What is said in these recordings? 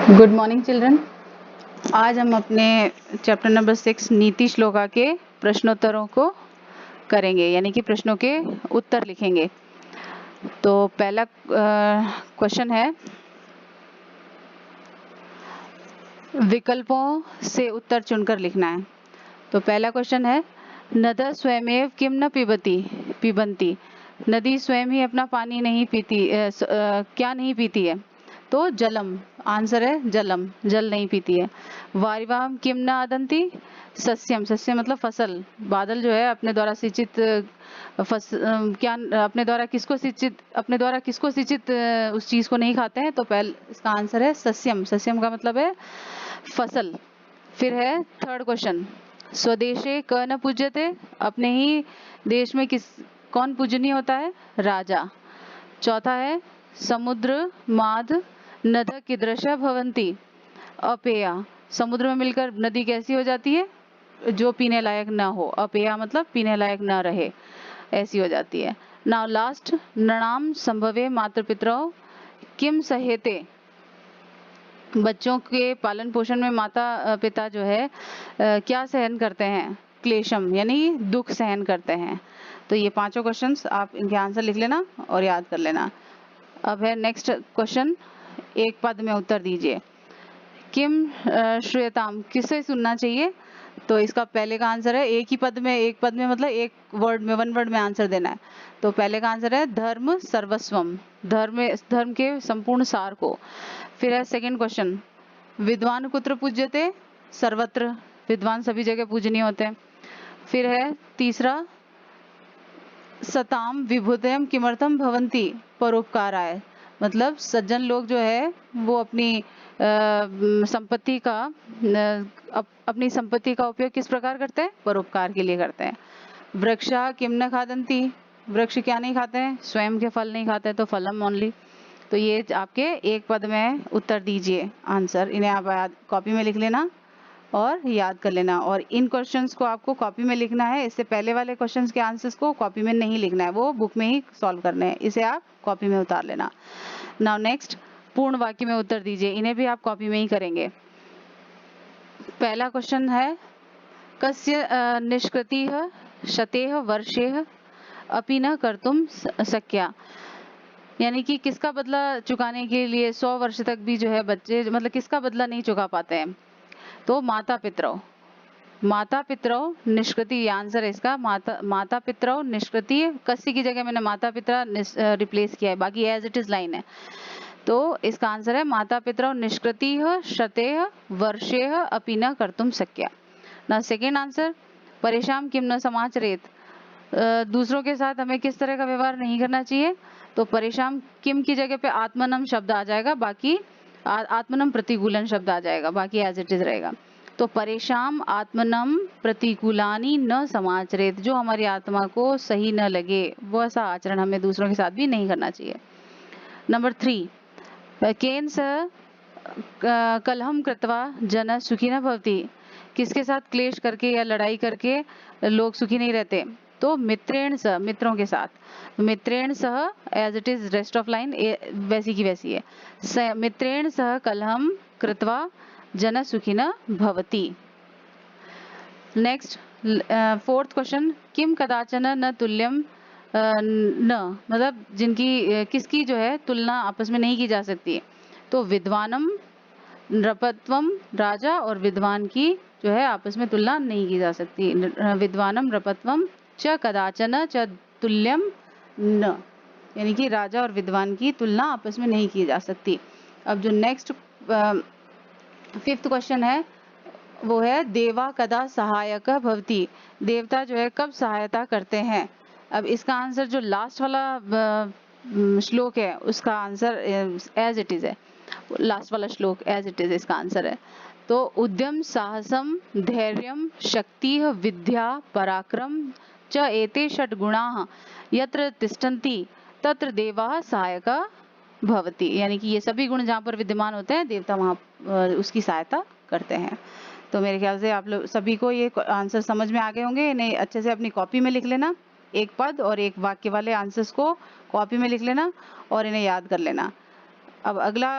Good morning children. आज हम अपने चैप्टर नंबर 6 नीति श्लोका के प्रश्नोत्तरों को करेंगे, यानी कि प्रश्नों के उत्तर लिखेंगे। तो पहला क्वेश्चन है, विकल्पों से उत्तर चुनकर लिखना है। तो पहला क्वेश्चन है, नद स्वयमेव किम न पिबंती। नदी स्वयं ही अपना पानी नहीं पीती, क्या नहीं पीती है? तो जलम। आंसर है जलम, जल नहीं पीती है। वारिवाम किम न आदंती। सस्यम, सस्य मतलब फसल। बादल जो है अपने द्वारा सिंचित क्या अपने द्वारा किसको सिंचित उस चीज को नहीं खाते हैं। तो पहले इसका आंसर है सस्यम। सस्यम का मतलब है फसल। फिर है थर्ड क्वेश्चन, स्वदेशे क न पूज्यते। अपने ही देश में कौन पूजनीय होता है? राजा। चौथा है, समुद्र माद नद कीदृश भवन्ति। अपेया, समुद्र में मिलकर नदी कैसी हो जाती है? जो पीने लायक न हो। अपेया मतलब पीने लायक न रहे, ऐसी हो जाती है। नाउ लास्ट, नृणाम संभवे मातृ पितरौ किम सहेते। बच्चों के पालन पोषण में माता पिता जो है क्या सहन करते हैं? क्लेशम, यानी दुख सहन करते हैं। तो ये पांचों क्वेश्चंस आप इनके आंसर लिख लेना और याद कर लेना। अब है नेक्स्ट क्वेश्चन, एक पद में उत्तर दीजिए। किम श्रूयताम, किसे सुनना चाहिए? तो इसका पहले का आंसर है एक पद में मतलब एक वर्ड में, वन वर्ड में आंसर देना है। तो पहले का आंसर है धर्म सर्वस्वम, धर्म के संपूर्ण सार को। फिर है सेकंड क्वेश्चन, विद्वान कुत्र पूज्यते। सर्वत्र, विद्वान सभी जगह पूजनीय होते हैं। फिर है तीसरा, सताम विभूतयम किमर्थम भवंती। परोपकाराय, मतलब सज्जन लोग जो है वो अपनी संपत्ति का उपयोग किस प्रकार करते हैं? परोपकार के लिए करते हैं। वृक्षा किम न खादंती। वृक्ष क्या नहीं खाते हैं? स्वयं के फल नहीं खाते, तो फलम ओनली। तो ये आपके एक पद में उत्तर दीजिए आंसर। इन्हें आप कॉपी में लिख लेना और याद कर लेना। और इन क्वेश्चंस को आपको कॉपी में लिखना है। इससे पहले वाले क्वेश्चंस के आंसर्स को कॉपी में नहीं लिखना है, वो बुक में ही सॉल्व करने हैं। इसे आप कॉपी में उतार लेना। नाउ नेक्स्ट, पूर्ण वाक्य में उत्तर दीजिए। इन्हें भी आप कॉपी में ही करेंगे। पहला क्वेश्चन है, कस्य निष्कृतिः शतेः वर्षेः अपि न कर्तुम शक्या। यानी कि किसका बदला चुकाने के लिए 100 वर्ष तक भी जो है बच्चे, मतलब किसका बदला नहीं चुका पाते हैं? तो माता पितरौ। माता पितरौ निष्कृति आंसर है इसका। माता पितरौ निष्कृति, कस्य की जगह मैंने माता पिता रिप्लेस किया है, बाकी एज इट इज लाइन है। तो इसका आंसर है माता पितरौ निष्कृतिः शतेः वर्षेः अपि न कर्तुम शक्या। ना सेकेंड आंसर, परेशान किम न समाचरेत। दूसरों के साथ हमें किस तरह का व्यवहार नहीं करना चाहिए? तो परेशान किम की जगह पे आत्मनम शब्द आ जाएगा, बाकी आत्मनम प्रतिकूलन शब्द आ जाएगा, बाकी एज इट इज रहेगा। तो परेशान आत्मनम प्रतिकूलानी न समाचरेत, जो हमारी आत्मा को सही न लगे वो ऐसा आचरण हमें दूसरों के साथ भी नहीं करना चाहिए। नंबर 3, केन स कलहम कृत्वा जन सुखी न भवति। किसके साथ क्लेश करके या लड़ाई करके लोग सुखी नहीं रहते? तो मित्रेण सह, मित्रों के साथ। मित्रेण सह as it is rest of line वैसी की वैसी है। मित्रेण सह कलहम कृत्वा जन सुखी न भवति। नेक्स्ट, फोर्थ क्वेश्चन, किम कदाचन न तुल्यम न, मतलब जिनकी किसकी जो है तुलना आपस में नहीं की जा सकती। तो विद्वानम नृपत्वम, राजा और विद्वान की जो है आपस में तुलना नहीं की जा सकती। विद्वानम नृपत्वम च कदाचन च तुल्यम न, यानी कि राजा और विद्वान की तुलना आपस में नहीं की जा सकती। अब जो नेक्स्ट फिफ्थ क्वेश्चन है वो है, देवा कदा सहायक भवति। देवता जो है कब सहायता करते हैं? अब इसका आंसर जो लास्ट वाला श्लोक है उसका आंसर एज इट इज है। लास्ट वाला श्लोक एज इट इज इसका आंसर है। तो उद्यम साहसम धैर्यम शक्ति विद्या पराक्रम च एते षट गुणाः यत्र तिष्ठन्ति तत्र देवाः सहायका भवति। यानी कि ये सभी गुण जहाँ पर विद्यमान होते हैं देवता वहाँ उसकी सहायता करते हैं। तो मेरे ख्याल से आप लोग सभी को ये आंसर समझ में आ गए होंगे। इन्हें अच्छे से अपनी कॉपी में लिख लेना, एक पद और एक वाक्य वाले आंसर्स को कॉपी में लिख लेना और इन्हें याद कर लेना। अब अगला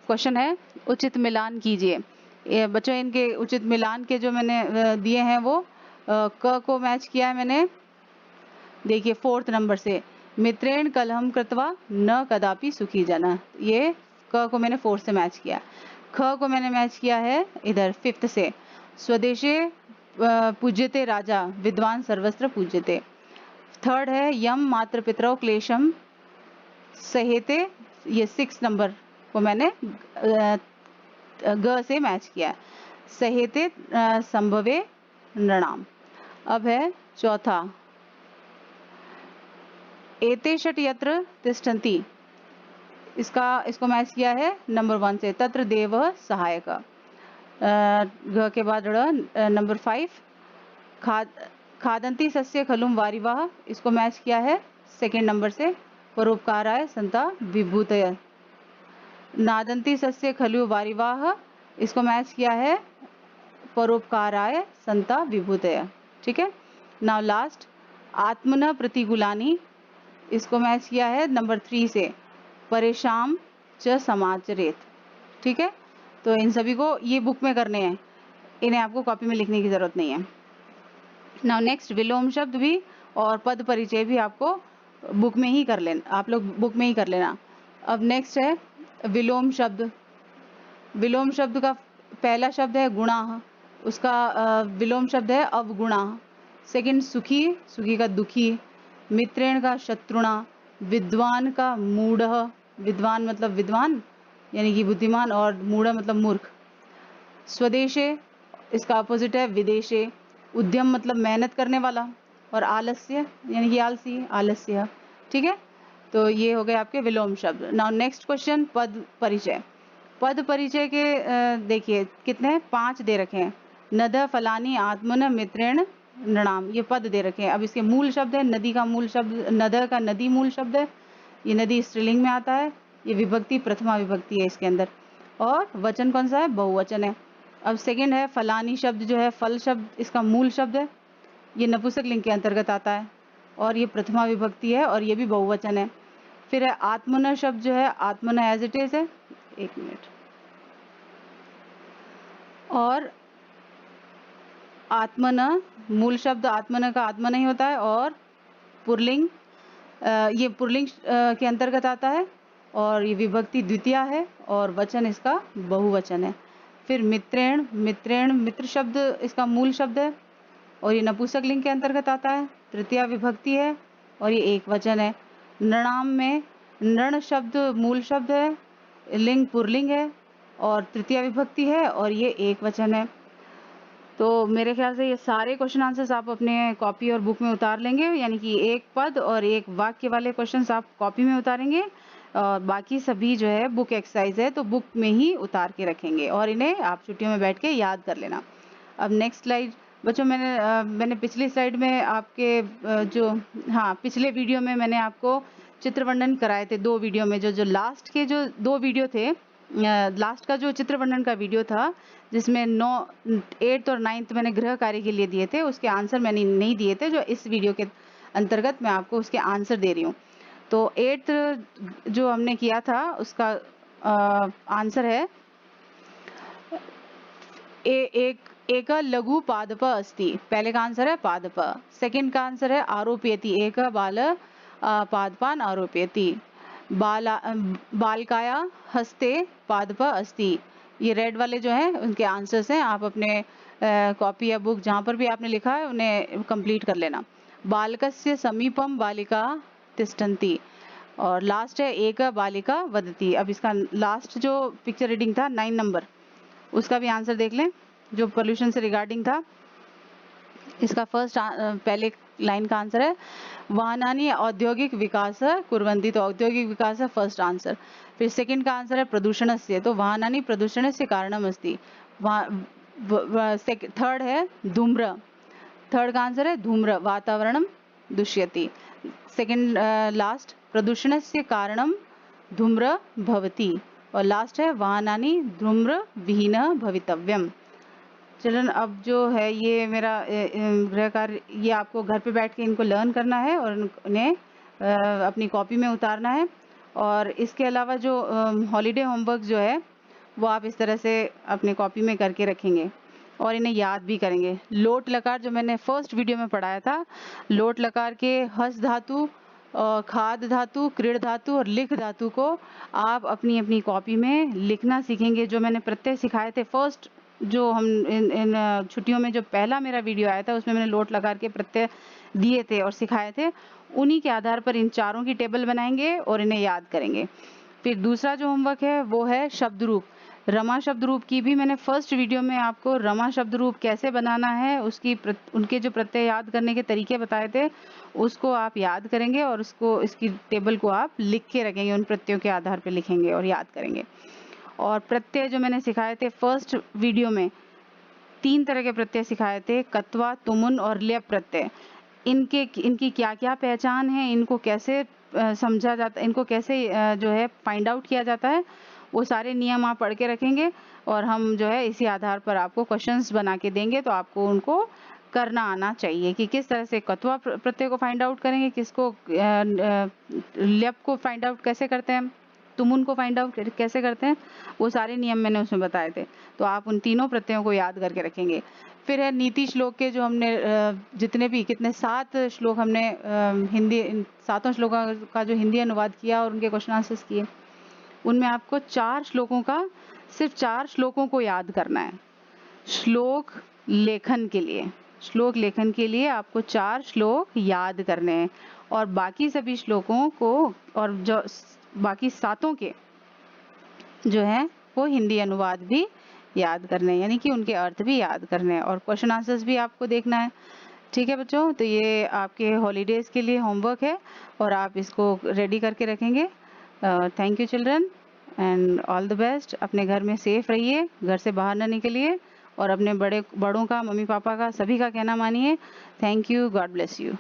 क्वेश्चन है उचित मिलान कीजिए। ये बच्चों इनके उचित मिलान के जो मैंने दिए हैं वो क को मैच किया है मैंने, देखिए 4th नंबर से, मित्रेण कलहम कृत्वा न कदापि सुखी जना, ये क को मैंने 4 से मैच किया। ख को मैंने मैच किया है इधर 5th से, स्वदेशे पूज्यते राजा विद्वान सर्वत्र पूज्यते। 3rd है यम मात्र पितरौ क्लेशम सहेते, ये 6 नंबर को मैंने ग से मैच किया, सहेते संभवे नृणाम। अब है चौथा, एते षट यत्र तिष्ठन्ति, इसको मैच किया है नंबर 1 से, तत्र देव सहायक। घ के बाद नंबर 5, खादंती सस्य खलुम वारिवाह, इसको मैच किया है 2nd नंबर से, परोपकाराय संता विभूतय। नादंती सस्य खलु वारिवाह, इसको मैच किया है परोपकाराय संता विभूतय। ठीक है, नाउ लास्ट, आत्मन प्रतिकूलानी, इसको मैच किया है नंबर 3 से, परेशान च समाचरेत। ठीक है, तो इन सभी को ये बुक में करने हैं, इन्हें आपको कॉपी में लिखने की जरूरत नहीं है। नाउ नेक्स्ट, विलोम शब्द भी और पद परिचय भी आपको बुक में ही कर लेना, आप लोग बुक में ही कर लेना। अब नेक्स्ट है विलोम शब्द। विलोम शब्द का पहला शब्द है गुणा, उसका विलोम शब्द है अवगुणा। 2nd सुखी, सुखी का दुखी, मित्रेण का शत्रुणा, विद्वान का मूढ़, विद्वान मतलब विद्वान यानी कि बुद्धिमान, और मूढ़ मतलब मूर्ख। स्वदेशे, इसका अपोजिट है विदेशे, उद्यम मतलब मेहनत करने वाला, और आलस्य यानी कि आलसी, आलस्य। ठीक है, तो ये हो गए आपके विलोम शब्द। नाउ नेक्स्ट क्वेश्चन, पद परिचय। पद परिचय के देखिए कितने, 5 दे रखे हैं। नद फलानी आत्मन मित्रेण नृणाम, ये पद दे रखे हैं। अब इसके मूल शब्द है, नदी का मूल शब्द, नद का नदी मूल शब्द है, ये नदी स्त्रीलिंग में आता है, ये विभक्ति प्रथमा विभक्ति है इसके अंदर, और वचन कौन सा है, बहुवचन है। अब 2nd है फलानी शब्द जो है, फल शब्द, इसका मूल शब्द है, ये नपुंसक लिंग के अंतर्गत आता है, और ये प्रथमा विभक्ति है, और ये भी बहुवचन है। फिर है आत्मन शब्द जो है, आत्मन एज इट इज है, 1 मिनट, और आत्मन मूल शब्द, आत्मन का आत्मा नहीं होता है, और पुरलिंग, ये पुरलिंग के अंतर्गत आता है, और ये विभक्ति द्वितीया है, और वचन इसका बहुवचन है। फिर मित्रेण, मित्रेण मित्र शब्द इसका मूल शब्द है, और ये नपुंसक लिंग के अंतर्गत आता है, तृतीया विभक्ति है, और ये एक वचन है। नृणाम में नृण शब्द मूल शब्द है, लिंग पुरलिंग है, और तृतीया विभक्ति है, और ये एक वचन है। तो मेरे ख्याल से ये सारे क्वेश्चन आंसर्स आप अपने कॉपी और बुक में उतार लेंगे, यानी कि एक पद और एक वाक्य वाले क्वेश्चंस आप कॉपी में उतारेंगे, और बाकी सभी जो है बुक एक्सरसाइज है तो बुक में ही उतार के रखेंगे, और इन्हें आप छुट्टियों में बैठ के याद कर लेना। अब नेक्स्ट स्लाइड बच्चों, मैंने पिछली स्लाइड में आपके पिछले वीडियो में मैंने आपको चित्र वर्णन कराए थे 2 वीडियो में, जो लास्ट के जो 2 वीडियो थे, लास्ट का जो चित्र वर्णन का वीडियो था जिसमें 8th और 9th मैंने गृह कार्य के लिए दिए थे, उसके आंसर मैंने नहीं दिए थे, जो इस वीडियो के अंतर्गत मैं आपको उसके आंसर दे रही हूँ। तो 8th जो हमने किया था उसका आंसर है एक लघु पादप अस्ति, पहले का आंसर है पादप। 2nd का आंसर है आरोपयति, एक बाल पादपान आरोपयति। बालकाया हस्ते पादप अस्ति, ये रेड वाले जो हैं उनके आंसर्स हैं, आप अपने कॉपी या बुक जहाँ पर भी आपने लिखा है उन्हें कंप्लीट कर लेना। बालकस्य समीपम बालिका तिष्ठन्ति, और लास्ट है एक बालिका वदति। अब इसका लास्ट जो पिक्चर रीडिंग था 9 नंबर, उसका भी आंसर देख लें, जो पोल्यूशन से रिगार्डिंग था। इसका फर्स्ट पहले लाइन का आंसर है वाहनानि औद्योगिक विकास कुर्वन्ति, तो औद्योगिक विकास है फर्स्ट आंसर। फिर 2nd का आंसर है प्रदूषणस्य, तो वाहनानि प्रदूषणस्य कारणम अस्ति। 3rd है धूम्र, 3rd का आंसर है धूम्र वातावरणम दुष्यति। 2nd लास्ट, प्रदूषणस्य कारणम धूम्र भवति, और लास्ट है वाहनानि धूम्र विहीनः भवितव्यम। चिल्ड्रन, अब जो है ये मेरा गृह कार्य, ये आपको घर पे बैठ के इनको लर्न करना है और इन्हें अपनी कॉपी में उतारना है, और इसके अलावा जो हॉलीडे होमवर्क जो है वो आप इस तरह से अपनी कॉपी में करके रखेंगे और इन्हें याद भी करेंगे। लोट लकार जो मैंने फर्स्ट वीडियो में पढ़ाया था, लोट लकार के हस धातु, खाद धातु, क्रीड़ धातु और लिख धातु को आप अपनी अपनी कॉपी में लिखना सीखेंगे। जो मैंने प्रत्यय सिखाए थे फर्स्ट, जो हम इन छुट्टियों में जो पहला मेरा वीडियो आया था उसमें मैंने लोट लकार के प्रत्यय दिए थे और सिखाए थे, उन्हीं के आधार पर इन चारों की टेबल बनाएंगे और इन्हें याद करेंगे। फिर दूसरा जो होमवर्क है वो है शब्द रूप। रमा शब्द रूप की भी मैंने फर्स्ट वीडियो में आपको रमा शब्द रूप कैसे बनाना है उनके जो प्रत्यय याद करने के तरीके बताए थे उसको आप याद करेंगे और उसको इसकी टेबल को आप लिख के रखेंगे, उन प्रत्ययों के आधार पर लिखेंगे और याद करेंगे। और प्रत्यय जो मैंने सिखाए थे फर्स्ट वीडियो में, 3 तरह के प्रत्यय सिखाए थे, कत्वा, तुमुन और ल्यप प्रत्यय। इनकी क्या क्या पहचान है, इनको कैसे समझा जाता है, इनको कैसे जो है फाइंड आउट किया जाता है, वो सारे नियम आप पढ़ के रखेंगे और हम जो है इसी आधार पर आपको क्वेश्चंस बना के देंगे। तो आपको उनको करना आना चाहिए कि किस तरह से कत्वा प्रत्यय को फाइंड आउट करेंगे, किसको ल्यप को फाइंड आउट कैसे करते हैं, तुमुन को फाइंड आउट कैसे करते हैं, वो सारे नियम मैंने उसमें बताए थे। तो आप उन तीनों प्रत्ययों को याद करके रखेंगे। फिर है नीति श्लोक के जो हमने जितने भी 7 श्लोक हमने हिंदी, 7 श्लोकों का जो हिंदी अनुवाद किया और उनके क्वेश्चन आंसर्स किए, उनमें आपको 4 श्लोकों का, सिर्फ 4 श्लोकों को याद करना है। श्लोक लेखन के लिए आपको 4 श्लोक याद करने हैं और बाकी सभी श्लोकों को और जो बाकी 7 के जो है वो हिंदी अनुवाद भी याद करने हैं, यानी कि उनके अर्थ भी याद करने हैं और क्वेश्चन आंसर्स भी आपको देखना है। ठीक है बच्चों, तो ये आपके हॉलीडेज के लिए होमवर्क है और आप इसको रेडी करके रखेंगे। Thank you children and all the best. अपने घर में सेफ रहिए, घर से बाहर ना निकलिए और अपने बड़ों का, मम्मी पापा का, सभी का कहना मानिए। Thank you, God bless you.